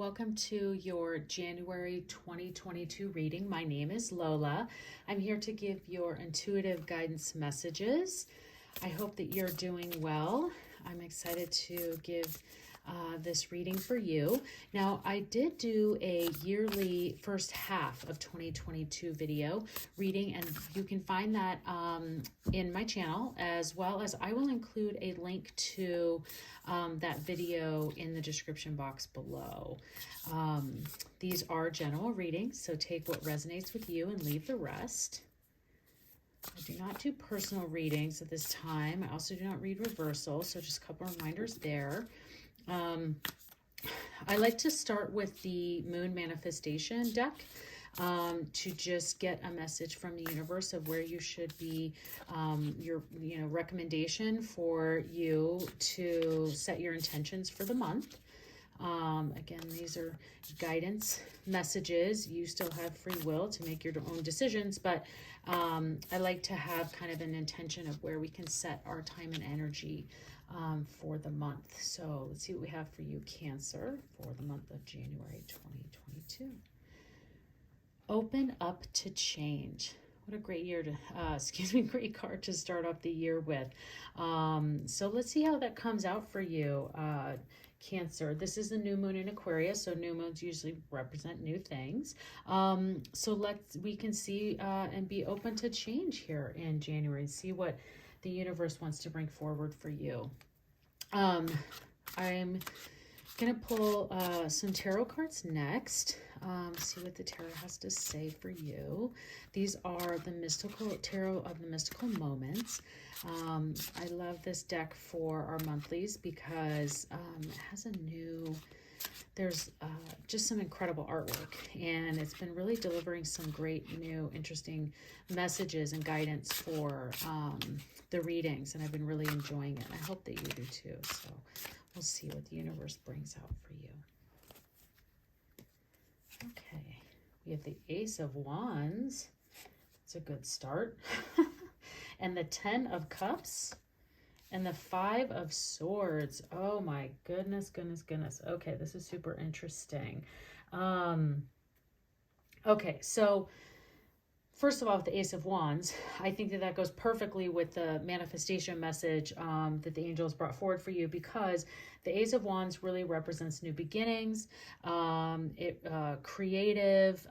welcome to your January 2022 reading. My name is Lola. I'm here to give your intuitive guidance messages. I hope that you're doing well. I'm excited to give this reading for you. Now, I did do a yearly first half of 2022 video reading, and you can find that in my channel, as well as I will include a link to that video in the description box below. These are general readings, so take what resonates with you and leave the rest. I do not do personal readings at this time. I also do not read reversal, so just a couple reminders there. I like to start with the Moon Manifestation deck to just get a message from the universe of where you should be, your recommendation for you to set your intentions for the month. Again, these are guidance messages. You still have free will to make your own decisions, but I like to have kind of an intention of where we can set our time and energy for the month. So let's see what we have for you, Cancer, for the month of January 2022. Open up to change. What a great year to, great card to start off the year with. So let's see how that comes out for you, Cancer. This is the new moon in Aquarius, so new moons usually represent new things. So we can see and be open to change here in January and see what the universe wants to bring forward for you. I'm gonna pull some tarot cards next. See what the tarot has to say for you. These are the mystical tarot of the mystical moments. I love this deck for our monthlies because it has there's just some incredible artwork, and it's been really delivering some great new interesting messages and guidance for the readings, and I've been really enjoying it. I hope that you do too. So we'll see what the universe brings out for you. Okay, we have the Ace of Wands. It's a good start. And the 10 of Cups and the 5 of Swords. Oh my goodness, goodness, goodness. Okay, this is super interesting. Okay, so first of all, with the Ace of Wands, I think that goes perfectly with the manifestation message that the angels brought forward for you, because the Ace of Wands really represents new beginnings, creative,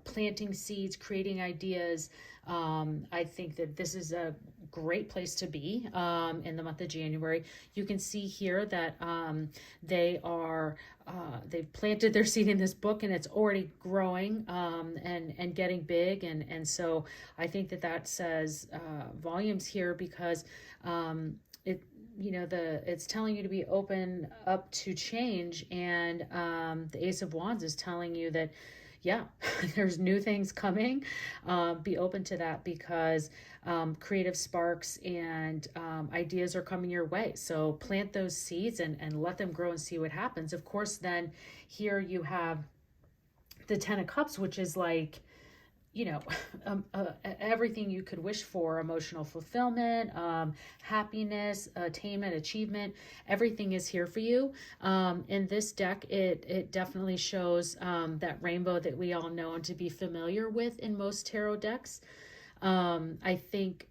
planting seeds, creating ideas. I think that this is a great place to be in the month of January. You can see here that they've planted their seed in this book, and it's already growing and getting big, and so I think that says volumes here, because it's telling you to be open up to change, and the Ace of Wands is telling you that, yeah, there's new things coming. Be open to that, because creative sparks and ideas are coming your way. So plant those seeds and let them grow and see what happens. Of course, then here you have the 10 of Cups, which is like, everything you could wish for: emotional fulfillment, happiness, attainment, achievement. Everything is here for you. In this deck, it definitely shows that rainbow that we all know and to be familiar with in most tarot decks. I think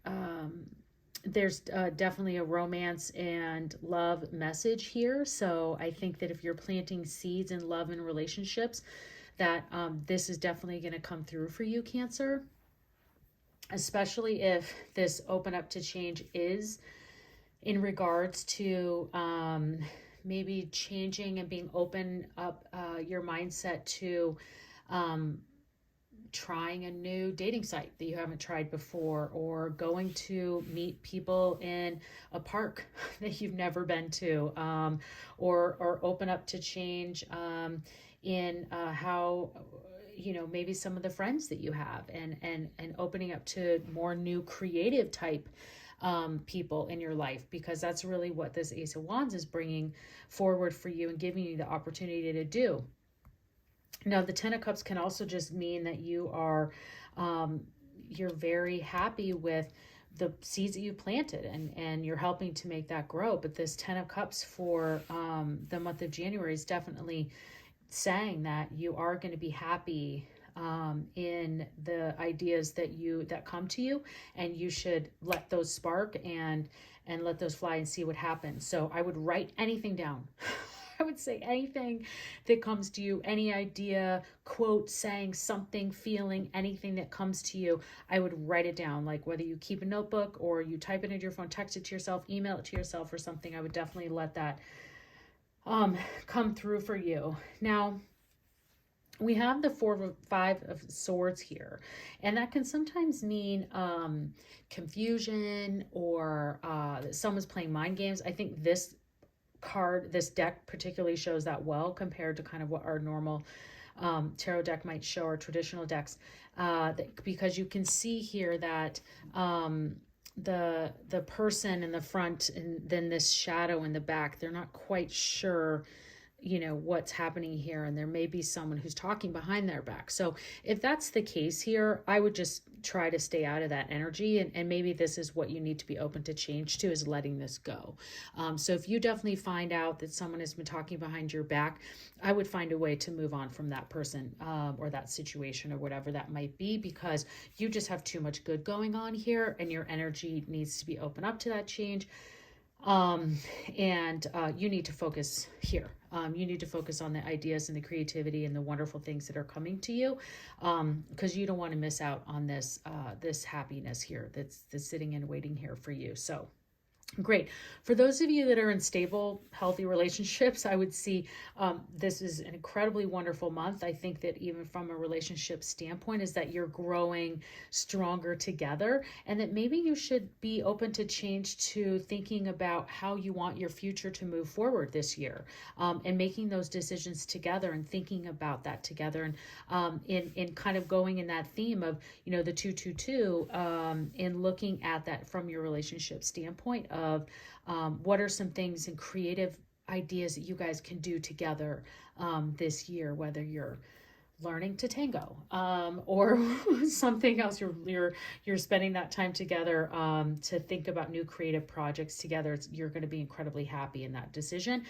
there's definitely a romance and love message here. So I think that if you're planting seeds in love and relationships, that this is definitely going to come through for you, Cancer, especially if this open up to change is in regards to maybe changing and being open up your mindset to trying a new dating site that you haven't tried before, or going to meet people in a park that you've never been to, or open up to change in how maybe some of the friends that you have, and opening up to more new creative type people in your life, because that's really what this Ace of Wands is bringing forward for you and giving you the opportunity to do. Now, the 10 of Cups can also just mean that you are you're very happy with the seeds that you planted, and you're helping to make that grow. But this 10 of Cups for the month of January is definitely saying that you are going to be happy in the ideas that come to you, and you should let those spark and let those fly and see what happens. So I would write anything down. I would say anything that comes to you, any idea, quote, saying something, feeling, anything that comes to you, I would write it down. Like whether you keep a notebook or you type it into your phone, text it to yourself, email it to yourself or something, I would definitely let that come through for you. Now, we have the 5 of swords here, and that can sometimes mean confusion or that someone's playing mind games. I think this deck particularly shows that well compared to kind of what our normal tarot deck might show, or traditional decks, because you can see here that the person in the front and then this shadow in the back, they're not quite sure what's happening here, and there may be someone who's talking behind their back. So if that's the case here, I would just try to stay out of that energy, and maybe this is what you need to be open to change to, is letting this go. So if you definitely find out that someone has been talking behind your back, I would find a way to move on from that person or that situation or whatever that might be, because you just have too much good going on here, and your energy needs to be open up to that change. You need to focus here. You need to focus on the ideas and the creativity and the wonderful things that are coming to you, because you don't want to miss out on this happiness here that's sitting and waiting here for you. So great. For those of you that are in stable, healthy relationships, I would see this is an incredibly wonderful month. I think that even from a relationship standpoint is that you're growing stronger together, and that maybe you should be open to change, to thinking about how you want your future to move forward this year, and making those decisions together and thinking about that together, and in kind of going in that theme of, the 222, in looking at that from your relationship standpoint of what are some things and creative ideas that you guys can do together this year, whether you're learning to tango or something else, you're spending that time together to think about new creative projects together. You're going to be incredibly happy in that decision,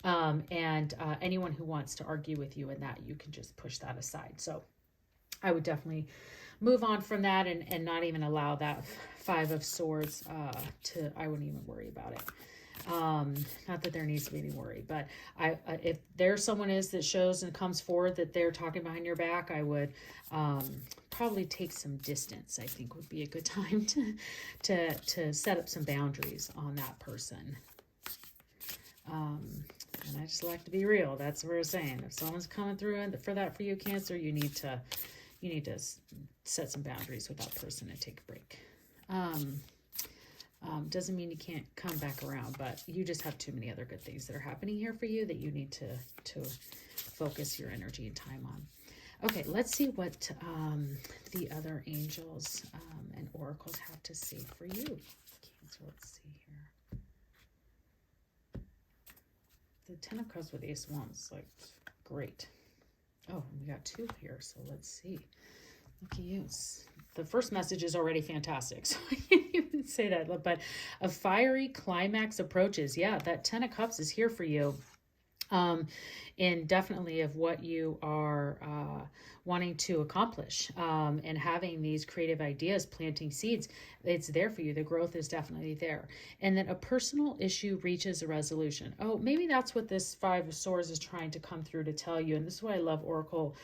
and anyone who wants to argue with you in that, you can just push that aside. So I would definitely move on from that, and not even allow that 5 of Swords I wouldn't even worry about it. Not that there needs to be any worry, but if there's someone that shows and comes forward that they're talking behind your back, I would probably take some distance. I think would be a good time to set up some boundaries on that person. And I just like to be real. That's what we're saying. If someone's coming through and for you, Cancer, you need to set some boundaries with that person and take a break. Doesn't mean you can't come back around, but you just have too many other good things that are happening here for you that you need to focus your energy and time on. Okay, let's see what the other angels and oracles have to say for you, Cancer. Let's see here. The 10 of Cups with Ace of Wands, like, great. Oh, we got 2 here, so let's see. Look at you. The first message is already fantastic, so I can't even say that. But a fiery climax approaches. Yeah, that 10 of Cups is here for you. And definitely of what you are wanting to accomplish, and having these creative ideas, planting seeds, it's there for you. The growth is definitely there. And then a personal issue reaches a resolution. Oh, maybe that's what this 5 of Swords is trying to come through to tell you. And this is why I love Oracle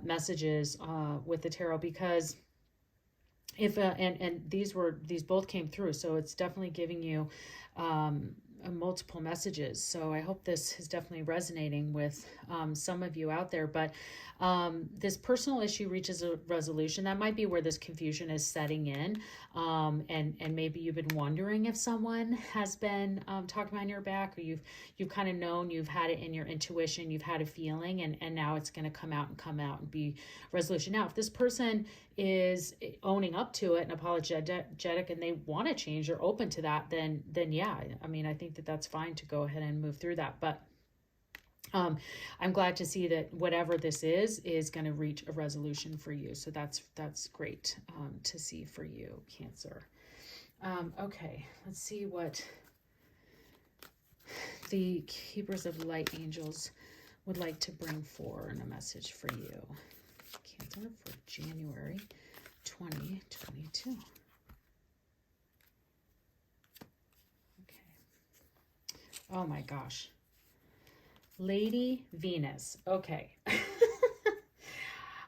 messages with the tarot, because if and these both came through, so it's definitely giving you multiple messages. So I hope this is definitely resonating with some of you out there. But this personal issue reaches a resolution. That might be where this confusion is setting in, and maybe you've been wondering if someone has been talking behind your back, or you've kind of known, you've had it in your intuition, you've had a feeling, and now it's going to come out and be resolution. Now, if this person is owning up to it and apologetic and they want to change, or open to that, then yeah, I mean, I think that's fine to go ahead and move through that. But I'm glad to see that whatever this is going to reach a resolution for you. So that's great to see for you, Cancer. Okay, let's see what the Keepers of Light angels would like to bring forward a message for you, Cancer, for January 2022. Okay. Oh my gosh. Lady Venus. Okay.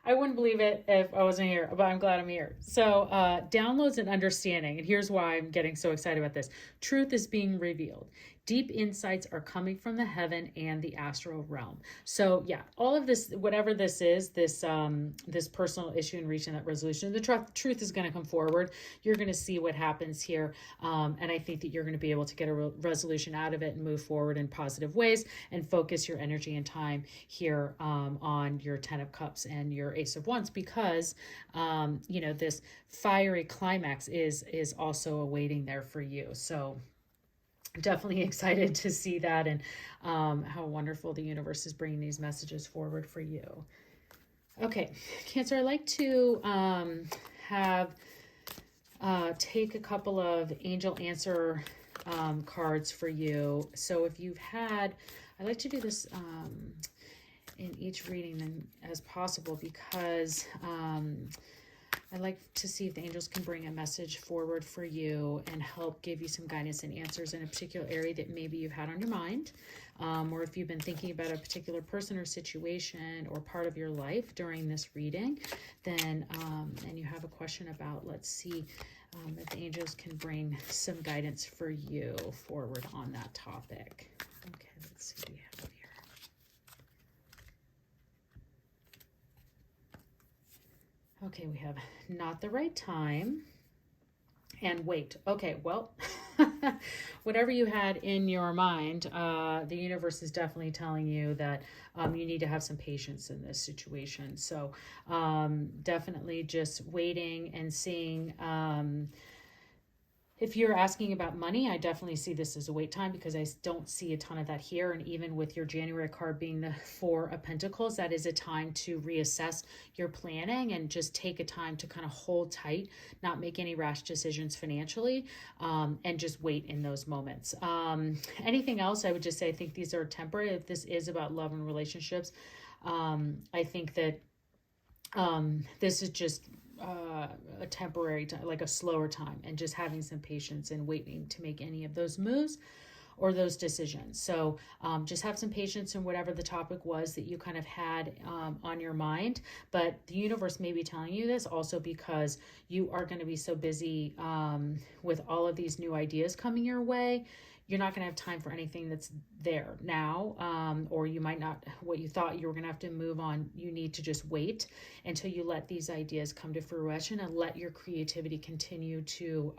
I wouldn't believe it if I wasn't here, but I'm glad I'm here. So, downloads and understanding. And here's why I'm getting so excited about this. Truth is being revealed. Deep insights are coming from the heaven and the astral realm. So yeah, all of this, whatever this is, this personal issue and reaching that resolution, the truth is going to come forward. You're going to see what happens here. And I think that you're going to be able to get a resolution out of it and move forward in positive ways and focus your energy and time here on your 10 of Cups and your Ace of Wands, because this fiery climax is also awaiting there for you. So definitely excited to see that, and how wonderful the universe is bringing these messages forward for you. Okay, Cancer, I'd like to take a couple of angel answer cards for you. So if you've had, I like to do this in each reading then as possible, because I'd like to see if the angels can bring a message forward for you and help give you some guidance and answers in a particular area that maybe you've had on your mind, or if you've been thinking about a particular person or situation or part of your life during this reading, then and you have a question about, let's see if the angels can bring some guidance for you forward on that topic. Okay, let's see what we have here. Okay, we have not the right time and wait. Okay, well, whatever you had in your mind, the universe is definitely telling you that you need to have some patience in this situation. So definitely just waiting and seeing. If you're asking about money, I definitely see this as a wait time, because I don't see a ton of that here. And even with your January card being the Four of Pentacles, that is a time to reassess your planning and just take a time to kind of hold tight, not make any rash decisions financially, and just wait in those moments. Anything else, I would just say, I think these are temporary. If this is about love and relationships, I think that this is just a temporary time, like a slower time, and just having some patience and waiting to make any of those moves or those decisions. So just have some patience in whatever the topic was that you kind of had on your mind. But the universe may be telling you this also because you are going to be so busy with all of these new ideas coming your way. You're not going to have time for anything that's there now, or you might not, what you thought you were going to have to move on. You need to just wait until you let these ideas come to fruition and let your creativity continue to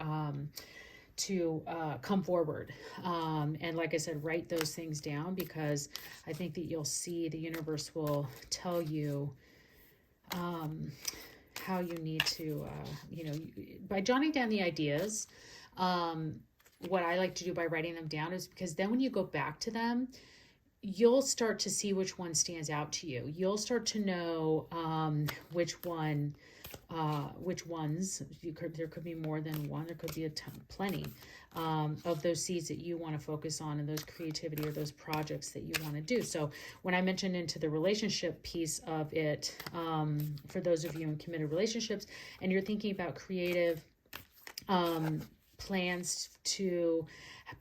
come forward. And like I said, write those things down, because I think that you'll see the universe will tell you how you need to, by jotting down the ideas. What I like to do by writing them down is because then when you go back to them, you'll start to see which one stands out to you. You'll start to know which ones, there could be more than one, there could be plenty of those seeds that you want to focus on, and those creativity or those projects that you want to do. So when I mentioned into the relationship piece of it, for those of you in committed relationships and you're thinking about creative plans to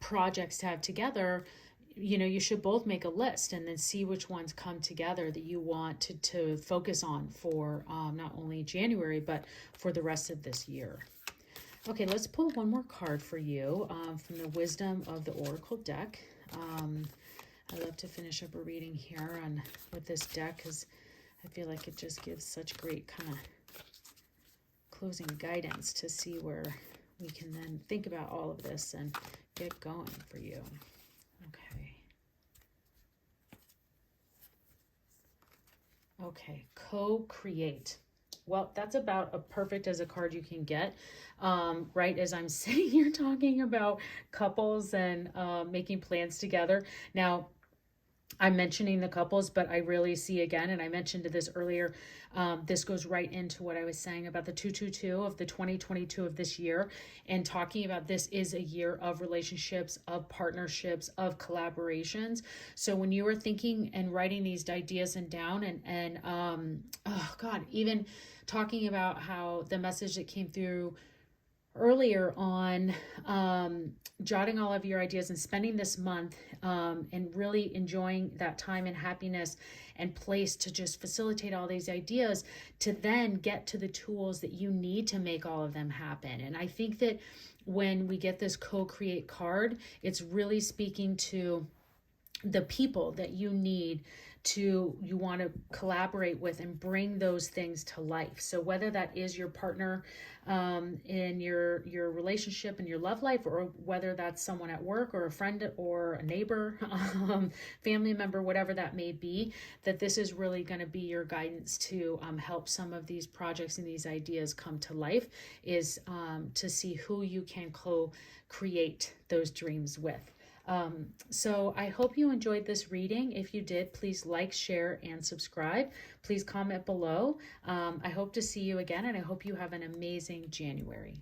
projects to have together, you should both make a list and then see which ones come together that you want to focus on for not only January, but for the rest of this year. Okay, let's pull one more card for you from the Wisdom of the Oracle deck. I love to finish up a reading here with this deck, because I feel like it just gives such great kind of closing guidance to see where we can then think about all of this and get going for you. Okay, co-create. Well, that's about as perfect as a card you can get, right as I'm sitting here talking about couples and making plans together. Now, I'm mentioning the couples, but I really see again, and I mentioned this earlier, this goes right into what I was saying about the 222 of the 2022 of this year, and talking about this is a year of relationships, of partnerships, of collaborations. So when you were thinking and writing these ideas and down, and oh God, even talking about how the message that came through earlier on, jotting all of your ideas and spending this month, and really enjoying that time and happiness and place to just facilitate all these ideas, to then get to the tools that you need to make all of them happen. And I think that when we get this co-create card, it's really speaking to the people that you need to, you want to collaborate with and bring those things to life. So whether that is your partner, in your relationship and your love life, or whether that's someone at work or a friend or a neighbor, family member, whatever that may be, that this is really going to be your guidance to help some of these projects and these ideas come to life, is to see who you can co-create those dreams with. So I hope you enjoyed this reading. If you did, please like, share, and subscribe. Please comment below. I hope to see you again, and I hope you have an amazing January.